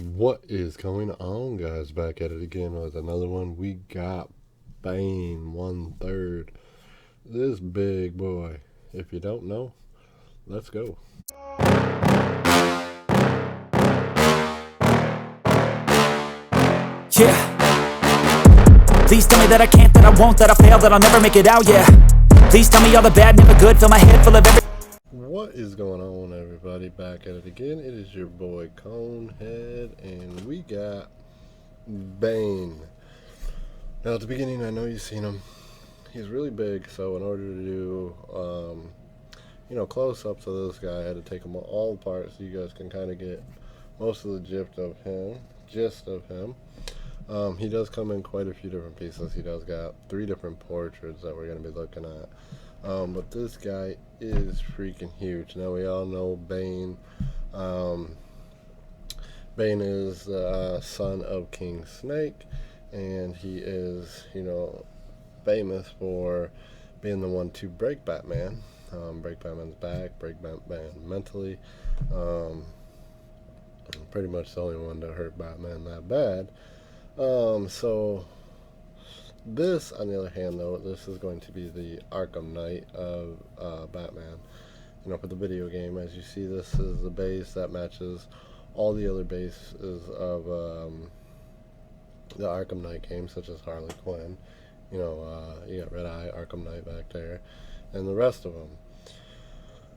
What is going on, guys? Back at it again with another one. We got Bane 1/3. This big boy. If you don't know, let's go. Yeah. Please tell me that I can't, that I won't, that I fail, that I'll never make it out, yeah. Please tell me all the bad, never good, fill my head full of every... What is going on, everybody? Back at it again. It is your boy Conehead, and we got Bane. Now, at the beginning, I know you've seen him. He's really big, so in order to do, close-ups of this guy, I had to take him all apart so you guys can kind of get most of the gist of him. He does come in quite a few different pieces. He does got 3 different portraits that we're going to be looking at. But this guy is freaking huge. Now, we all know Bane. Bane is the son of King Snake, and he is, famous for being the one to break Batman. Break Batman's back, break Batman mentally. Pretty much the only one to hurt Batman that bad. So this, on the other hand, though, this is going to be the Arkham Knight of Batman. For the video game, as you see, this is the base that matches all the other bases of the Arkham Knight games, such as Harley Quinn. You got Red Eye, Arkham Knight back there, and the rest of them.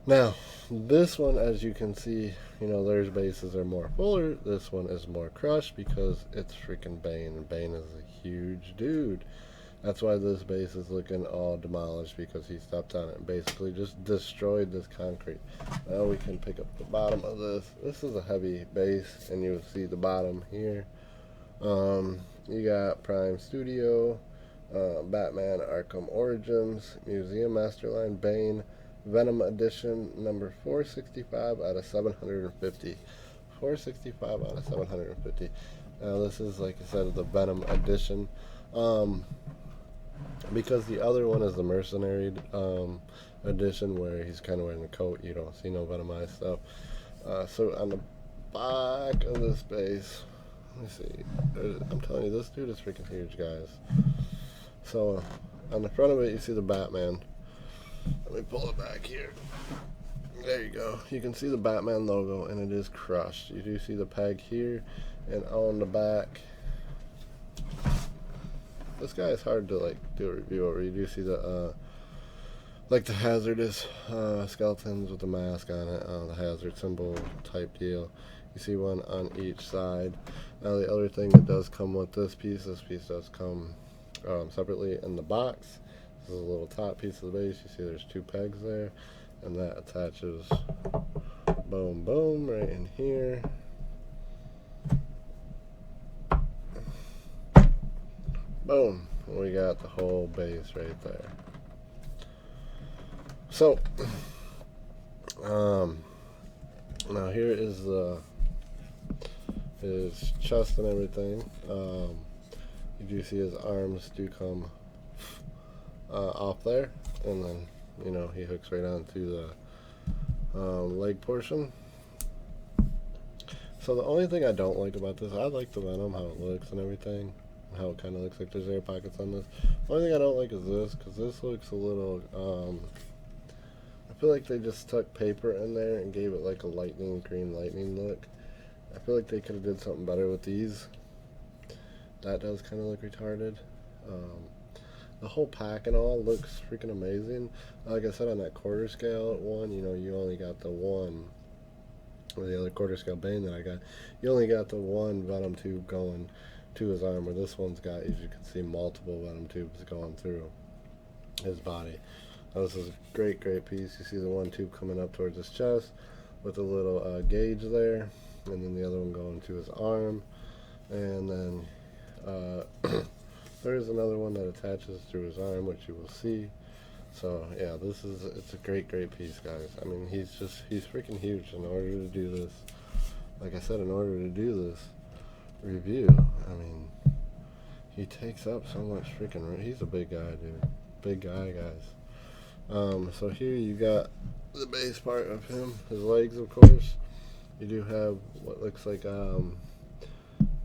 Now, this one, as you can see, their bases are more fuller. This one is more crushed because it's freaking Bane, and Bane is a huge dude. That's why this base is looking all demolished, because he stepped on it and basically just destroyed this concrete. Now we can pick up the bottom of this. This is a heavy base, and you'll see the bottom here. You got Prime Studio, Batman Arkham Origins, Museum Masterline, Bane, Venom Edition, number 465 out of 750. 465 out of 750. Now, this is, like I said, the Venom Edition. Because the other one is the Mercenary Edition, where he's kind of wearing a coat. You don't see no Venomized stuff. So, on the back of this base, let me see. I'm telling you, this dude is freaking huge, guys. So, on the front of it, you see the Batman. Let me pull it back here. There you go. You can see the Batman logo, and it is crushed. You do see the peg here, and on the back. This guy is hard to do a review over. You do see the the hazardous skeletons with the mask on it, the hazard symbol type deal. You see one on each side. Now, the other thing that does come with this piece does come separately in the box. This is a little top piece of the base. You see there's 2 pegs there, and that attaches, boom, boom, right in here. Boom. We got the whole base right there. So, now here is his chest and everything. You do see his arms do come off there, and then he hooks right onto the leg portion. So the only thing I don't like about this, I like the Venom, how it looks and everything, how it kind of looks like there's air pockets on this. The only thing I don't like is this, because this looks a little I feel like they just stuck paper in there and gave it like a green lightning look. I feel like they could have did something better with these. That does kind of look retarded. The whole pack and all looks freaking amazing. Like I said, on that quarter scale one, you only got the one, or the other quarter scale Bane that I got, you only got the one Venom tube going to his arm, where this one's got, as you can see, multiple Venom tubes going through his body. Now, this is a great piece. You see the one tube coming up towards his chest with a little gauge there, and then the other one going to his arm, and then there is another one that attaches through his arm, which you will see. So yeah, it's a great piece, guys. I mean, he's freaking huge. In order to do this, like I said, in order to do this review, I mean, he takes up so much freaking room. He's a big guy, dude. Big guy, guys. So here you got the base part of him, his legs, of course. You do have what looks like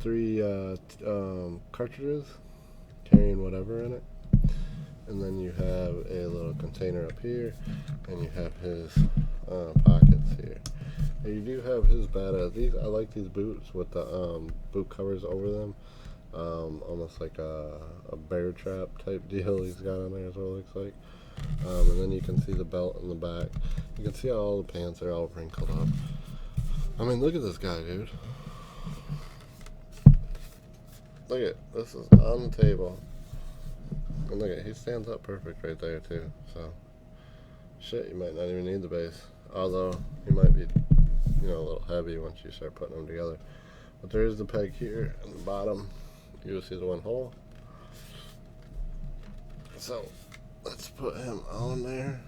3 cartridges carrying whatever in it. And then you have a little container up here, and you have his pockets here. And you do have his badass. These, I like these boots with the boot covers over them, almost like a bear trap type deal he's got on there is what it looks like. And then you can see the belt in the back. You can see how all the pants are all wrinkled up. I mean, look at this guy, dude. Look at this is on the table. And look at, he stands up perfect right there too. So, shit, you might not even need the base. Although, he might be, you know, a little heavy once you start putting them together. But there is the peg here on the bottom. You'll see the one hole. So, let's put him on there.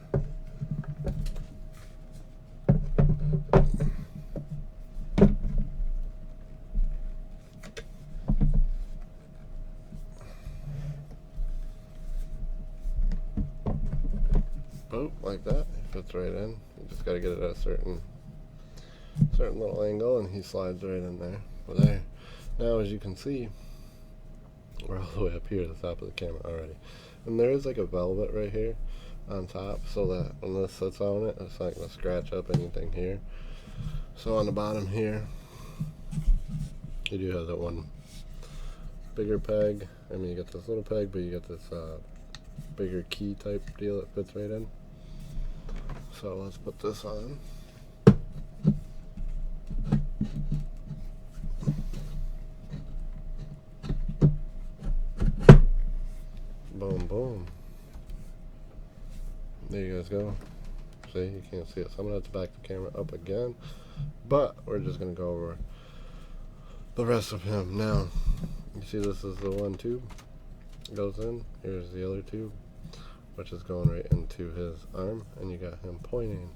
Boop, like that. It fits right in. You just got to get it at a certain little angle, and he slides right in there. But there. Now, as you can see, we're all the way up here at the top of the camera already. And there is like a velvet right here on top, so that when this sits on it, it's not going to scratch up anything here. So on the bottom here, you do have that one bigger peg. I mean, you get this little peg, but you get this bigger key type deal that fits right in. So let's put this on. Boom, boom. There you guys go. See, you can't see it. So I'm going to have to back the camera up again. But we're just going to go over the rest of him. Now, you see this is the one tube. It goes in. Here's the other tube, which is going right into his arm. And you got him pointing.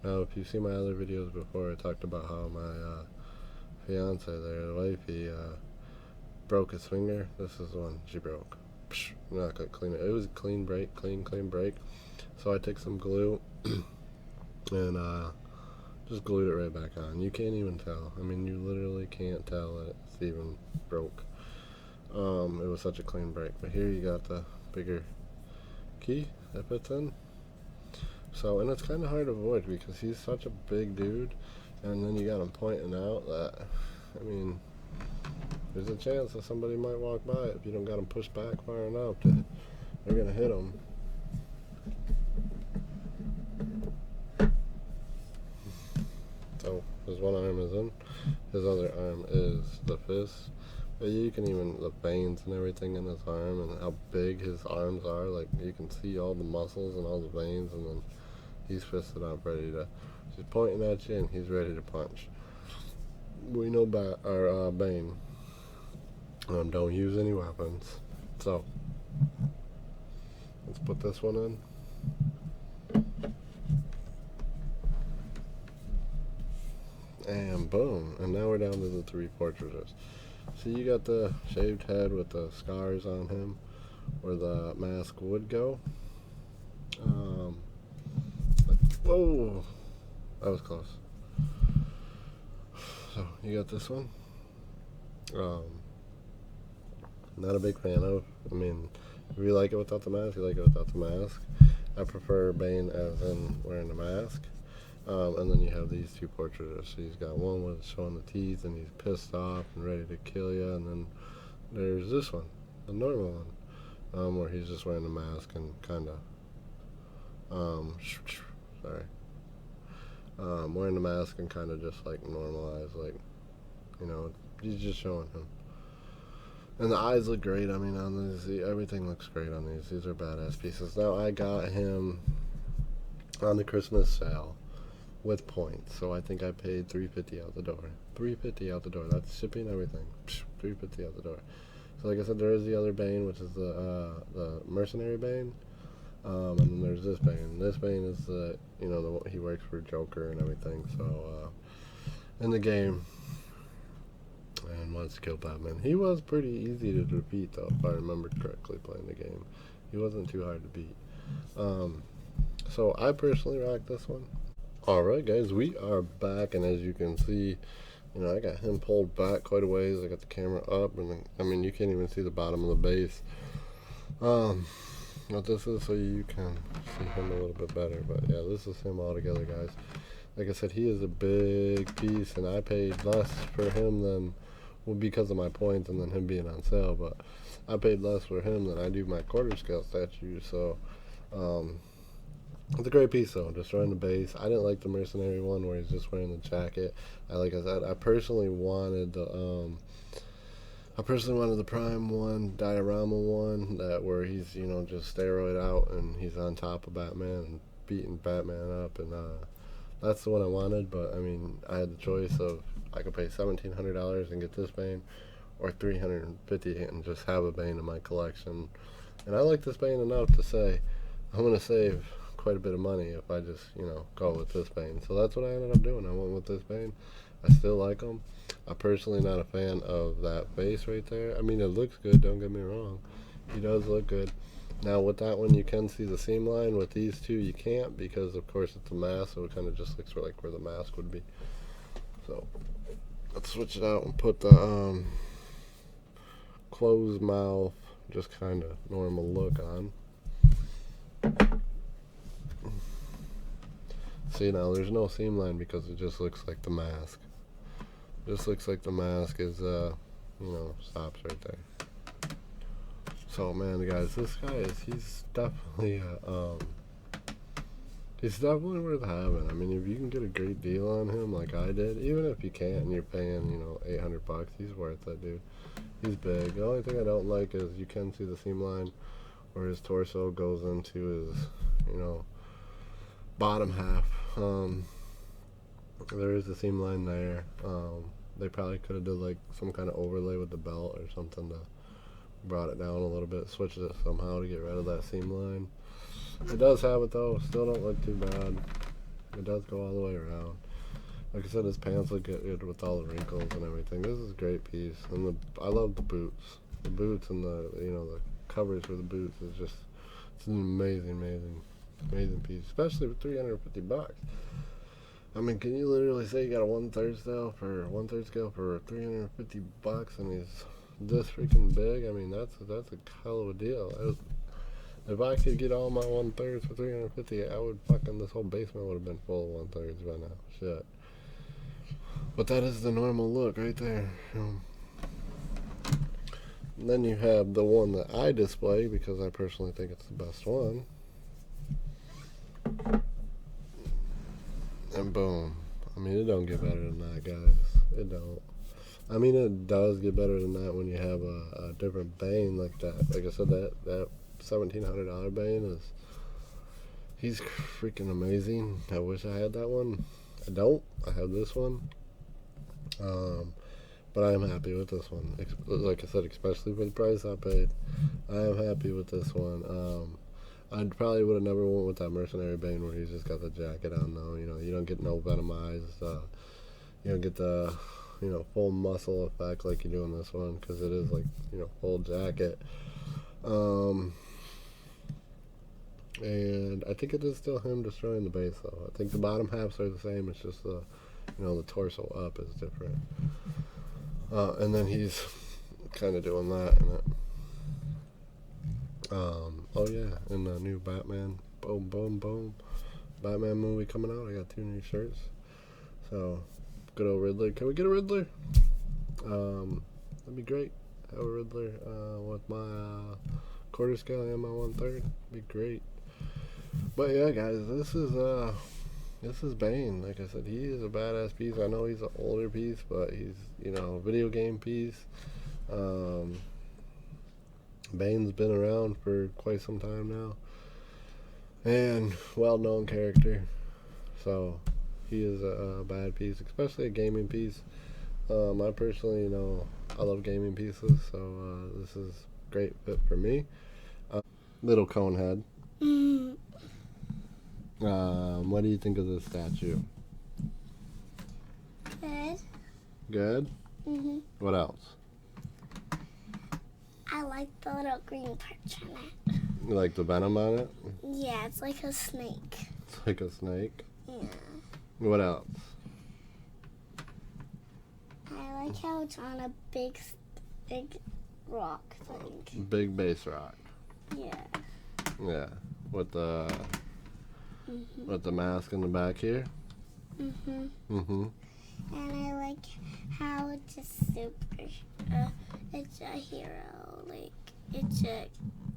Now, if you see my other videos before, I talked about how my fiance there, the wifey, broke his finger. This is the one she broke. I'm not gonna clean it. It was a clean break, clean break. So I took some glue and just glued it right back on. You can't even tell. I mean, you literally can't tell that it's even broke. It was such a clean break. But here you got the bigger key that fits in. So, and it's kind of hard to avoid because he's such a big dude, and then you got him pointing out that, I mean, there's a chance that somebody might walk by if you don't got them pushed back far enough that they're going to hit them. So his one arm is in, his other arm is the fist. But you can even, the veins and everything in his arm and how big his arms are, like you can see all the muscles and all the veins, and then he's fisted up ready to, he's pointing at you and he's ready to punch. We know Bane. Don't use any weapons. So let's put this one in. And boom. And now we're down to the 3 portraits. So you got the shaved head with the scars on him where the mask would go. Whoa. That was close. So you got this one. Not a big fan of. I mean, if you like it without the mask, you like it without the mask. I prefer Bane as in wearing the mask. And then you have these 2 portraits. So he's got one with showing the teeth and he's pissed off and ready to kill you. And then there's this one, the normal one, where he's just wearing the mask and kind of, wearing the mask and kind of just like normalized, like, you know, he's just showing him. And the eyes look great. I mean, on these, everything looks great on these. These are badass pieces. Now, I got him on the Christmas sale with points, so I think I paid $3.50 out the door. $3.50 out the door. That's shipping, everything. $3.50 out the door. So, like I said, there is the other Bane, which is the mercenary Bane, and then there's this Bane. This Bane is the, you know, he works for Joker and everything. So, in the game. And wants to kill Batman. He was pretty easy to defeat, though, if I remember correctly playing the game. He wasn't too hard to beat. So I personally rock this one. Alright guys, we are back, and as you can see, You know, I got him pulled back quite a ways. I got the camera up, and I mean, you can't even see the bottom of the base. What this is so you can see him a little bit better. But yeah, this is him all together, guys. Like I said, he is a big piece, and I paid less for him than, well, because of my points and then him being on sale. But I paid less for him than I do my quarter scale statue. So it's a great piece though, destroying the base. I didn't like the mercenary one where he's just wearing the jacket. Like I said, I personally wanted the Prime one, diorama one, that where he's, you know, just steroid out and he's on top of Batman and beating Batman up, and that's the one I wanted. But I mean, I had the choice of, I could pay $1,700 and get this Bane, or $350 and just have a Bane in my collection. And I like this Bane enough to say I'm gonna save quite a bit of money if I just, you know, go with this Bane. So that's what I ended up doing. I went with this Bane. I still like him. I'm personally not a fan of that face right there. I mean, it looks good, don't get me wrong. He does look good. Now with that one, you can see the seam line. With these two, you can't, because of course it's a mask, so it kind of just looks like where the mask would be. So let's switch it out and put the closed mouth, just kind of normal look on. See, now there's no seam line because it just looks like the mask. Just looks like the mask is, you know, stops right there. So man, guys, this guy he's definitely worth having. I mean, if you can get a great deal on him like I did, even if you can't and you're paying, you know, $800, he's worth it, dude. He's big. The only thing I don't like is you can see the seam line where his torso goes into his, you know, bottom half. There is a seam line there. They probably could have did like some kind of overlay with the belt or something to brought it down a little bit, switched it somehow to get rid of that seam line. It does have it though. Still don't look too bad. It does go all the way around. Like I said, his pants look good with all the wrinkles and everything. This is a great piece, and I love the boots. The boots and the, you know, the covers for the boots is just, it's an amazing piece, especially for $350. I mean, can you literally say you got a 1/3 scale for $350 and he's this freaking big? I mean, that's a hell of a deal. If I could get all my 1/3 for $350, I would fucking, this whole basement would have been full of 1/3 by now. Shit. But that is the normal look right there. And then you have the one that I display because I personally think it's the best one. And boom. I mean, it don't get better than that, guys. It don't. I mean, it does get better than that when you have a different Bane like that. Like I said, that $1,700 Bane he's freaking amazing. I wish I had that one. I don't. I have this one. But I am happy with this one. Like I said, especially for the price I paid, I am happy with this one. I probably would have never went with that mercenary Bane where he's just got the jacket on though. You know, you don't get no Venom eyes. You don't get the, you know, full muscle effect like you do in this one, because it is like, you know, full jacket. And I think it is still him destroying the base though. I think the bottom halves are the same. It's just the, you know, the torso up is different. And then he's kind of doing that in it. Oh yeah, in the new Batman, boom, Batman movie coming out, I got 2 new shirts. So, good old Riddler. Can we get a Riddler? That'd be great. Have a Riddler with my quarter scale and my 1/3. Be great. But yeah, guys, this is Bane. Like I said, he is a badass piece. I know he's an older piece, but he's, you know, a video game piece. Bane's been around for quite some time now, and well-known character. So he is a bad piece, especially a gaming piece. I personally, you know, I love gaming pieces, so this is a great fit for me. Little cone head. What do you think of this statue? Good. Good? Mhm. What else? I like the little green parts on it. You like the venom on it? Yeah, it's like a snake. It's like a snake. Yeah. What else? like how it's on a big rock thing. Big base rock. Yeah. Yeah. With the mask in the back here. Mhm. Mhm. And I like how it's a super. It's a hero. Like it's a.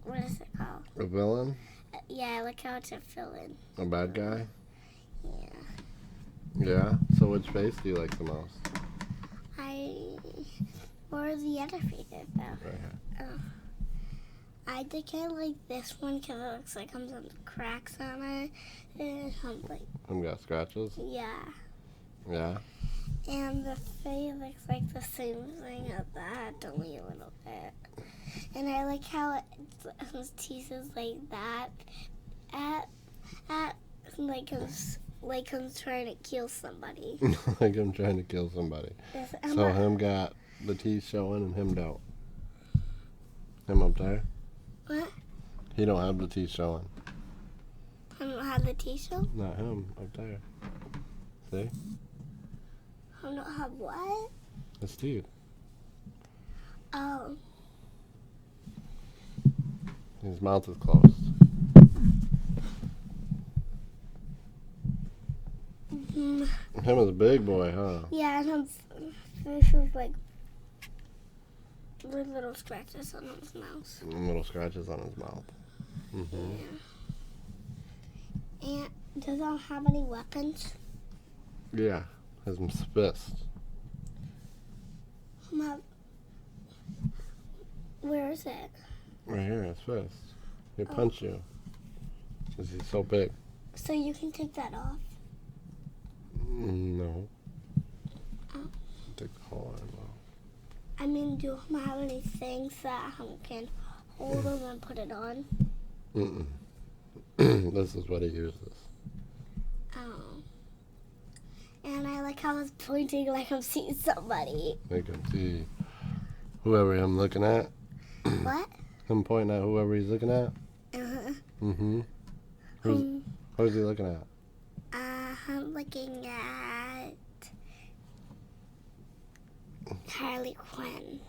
What is it called? A villain. Yeah, I like how it's a villain. A bad guy. Yeah. Yeah. So which face do you like the most? Or the other favorite though. Right here. I think I like this one because it looks like some cracks on it. And Got scratches. yeah. Yeah. And the face looks like the same thing as that, only a little bit. And I like how his teeth is like that. Like I'm trying to kill somebody. Like I'm trying to kill somebody. Yes, So him got the teeth showing and him don't. Him up there. What? He don't have the teeth showing. I don't have the t-shirt. Not him up there. See? I don't have what? His teeth. Oh. His mouth is closed. Mm-hmm. Him is a big boy, huh? Yeah, and this is like with little scratches on his mouth. Little scratches on his mouth. Mm-hmm. Yeah. And does he have any weapons? Yeah, his fist. Where is it? Right here, his fist. He punch you. Because he's so big. So you can take that off? No. Oh. Take the whole arm off. I mean, do you have any things that I can hold them and put it on? Mm-mm. This is what he uses. Oh. And I like how it's pointing like I'm seeing somebody. I can see whoever I'm looking at. What? Him pointing at whoever he's looking at. Uh-huh. Mm-hmm. Who's he looking at? I'm looking at Harley Quinn.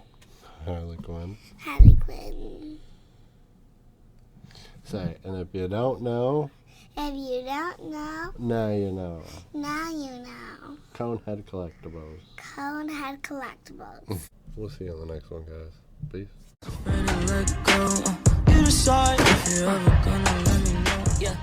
Harley Quinn. Harley Quinn. Say, and if you don't know, If you don't know, now you know. now you know. Conehead Collectibles. Conehead Collectibles. We'll see you on the next one, guys. Peace. Ready to let go. You decide if you're ever gonna let me know. Yeah.